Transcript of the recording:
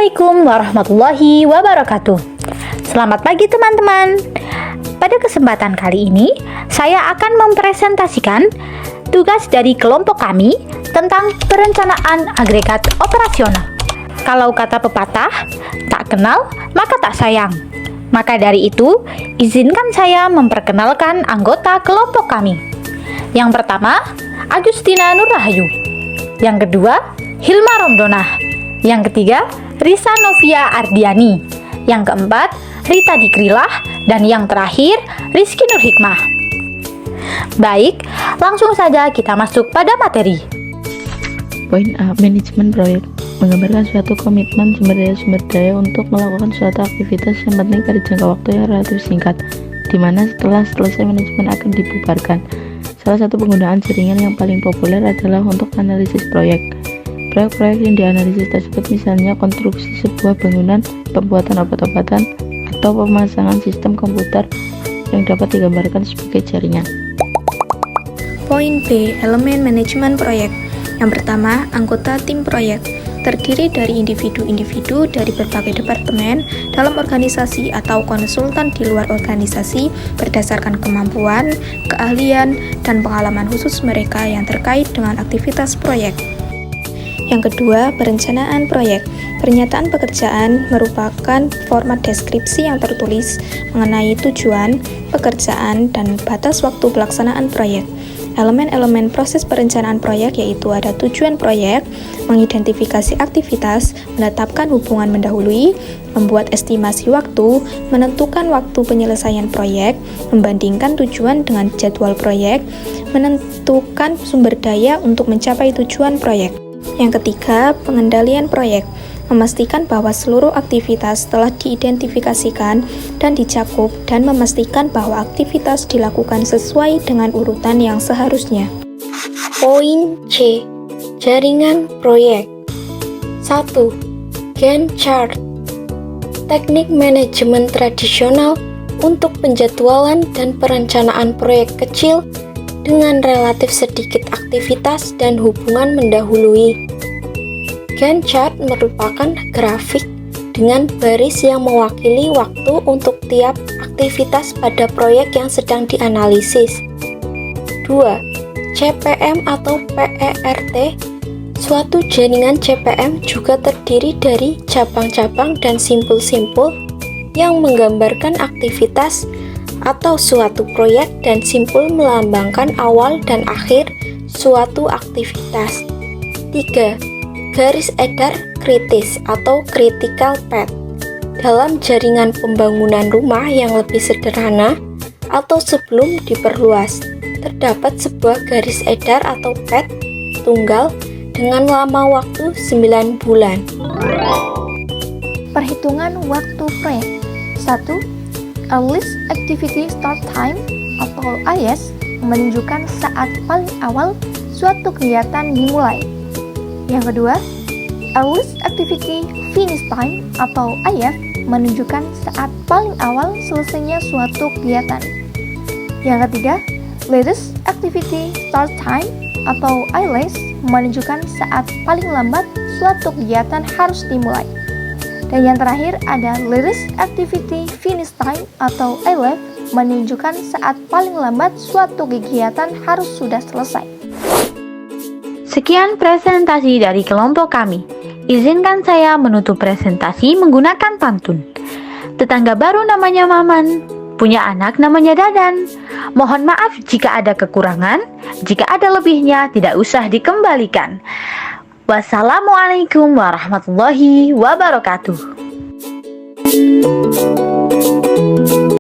Assalamualaikum warahmatullahi wabarakatuh. Selamat pagi teman-teman. Pada kesempatan kali ini, saya akan mempresentasikan tugas dari kelompok kami tentang perencanaan agregat operasional. Kalau kata pepatah, tak kenal maka tak sayang. Maka dari itu, izinkan saya memperkenalkan anggota kelompok kami. Yang pertama, Agustina Nurrahayu. Yang kedua, Hilma Romdonah. Yang ketiga, Risa Novia Ardiani. Yang keempat, Rita Dikrilah. Dan yang terakhir, Rizky Nur Hikmah. Baik, langsung saja kita masuk pada materi. Poin A. Manajemen proyek menggambarkan suatu komitmen sumber daya untuk melakukan suatu aktivitas yang penting pada jangka waktu yang relatif singkat, di mana setelah selesai manajemen akan dibubarkan. Salah satu penggunaan jaringan yang paling populer adalah untuk analisis proyek. Proyek-proyek yang dianalisis tersebut misalnya konstruksi sebuah bangunan, pembuatan obat-obatan, atau pemasangan sistem komputer yang dapat digambarkan sebagai jaringan. Poin B. Elemen manajemen proyek. Yang pertama, anggota tim proyek terdiri dari individu-individu dari berbagai departemen dalam organisasi atau konsultan di luar organisasi berdasarkan kemampuan, keahlian, dan pengalaman khusus mereka yang terkait dengan aktivitas proyek. Yang kedua, perencanaan proyek. Pernyataan pekerjaan merupakan format deskripsi yang tertulis mengenai tujuan, pekerjaan, dan batas waktu pelaksanaan proyek. Elemen-elemen proses perencanaan proyek yaitu ada tujuan proyek, mengidentifikasi aktivitas, menetapkan hubungan mendahului, membuat estimasi waktu, menentukan waktu penyelesaian proyek, membandingkan tujuan dengan jadwal proyek, menentukan sumber daya untuk mencapai tujuan proyek. Yang ketiga, pengendalian proyek. Memastikan bahwa seluruh aktivitas telah diidentifikasikan dan dicakup dan memastikan bahwa aktivitas dilakukan sesuai dengan urutan yang seharusnya. Poin C. Jaringan proyek. 1. Gantt chart. Teknik manajemen tradisional untuk penjadwalan dan perencanaan proyek kecil dengan relatif sedikit aktivitas dan hubungan mendahului. Gantt chart merupakan grafik dengan baris yang mewakili waktu untuk tiap aktivitas pada proyek yang sedang dianalisis. 2. CPM atau PERT. Suatu jaringan CPM juga terdiri dari cabang-cabang dan simpul-simpul yang menggambarkan aktivitas atau suatu proyek dan simpul melambangkan awal dan akhir suatu aktivitas. 3. Garis edar kritis atau critical path. Dalam jaringan pembangunan rumah yang lebih sederhana atau sebelum diperluas, terdapat sebuah garis edar atau path tunggal dengan lama waktu 9 bulan. Perhitungan waktu proyek. 1. Earliest Activity Start Time atau AS menunjukkan saat paling awal suatu kegiatan dimulai. Yang kedua, Earliest Activity Finish Time atau AF menunjukkan saat paling awal selesainya suatu kegiatan. Yang ketiga, Latest Activity Start Time atau ILS menunjukkan saat paling lambat suatu kegiatan harus dimulai. Dan yang terakhir ada Latest Activity Finish Time atau ILF menunjukkan saat paling lambat suatu kegiatan harus sudah selesai. Sekian presentasi dari kelompok kami. Izinkan saya menutup presentasi menggunakan pantun. Tetangga baru namanya Maman, punya anak namanya Dadan. Mohon maaf jika ada kekurangan, jika ada lebihnya tidak usah dikembalikan. Wassalamualaikum warahmatullahi wabarakatuh.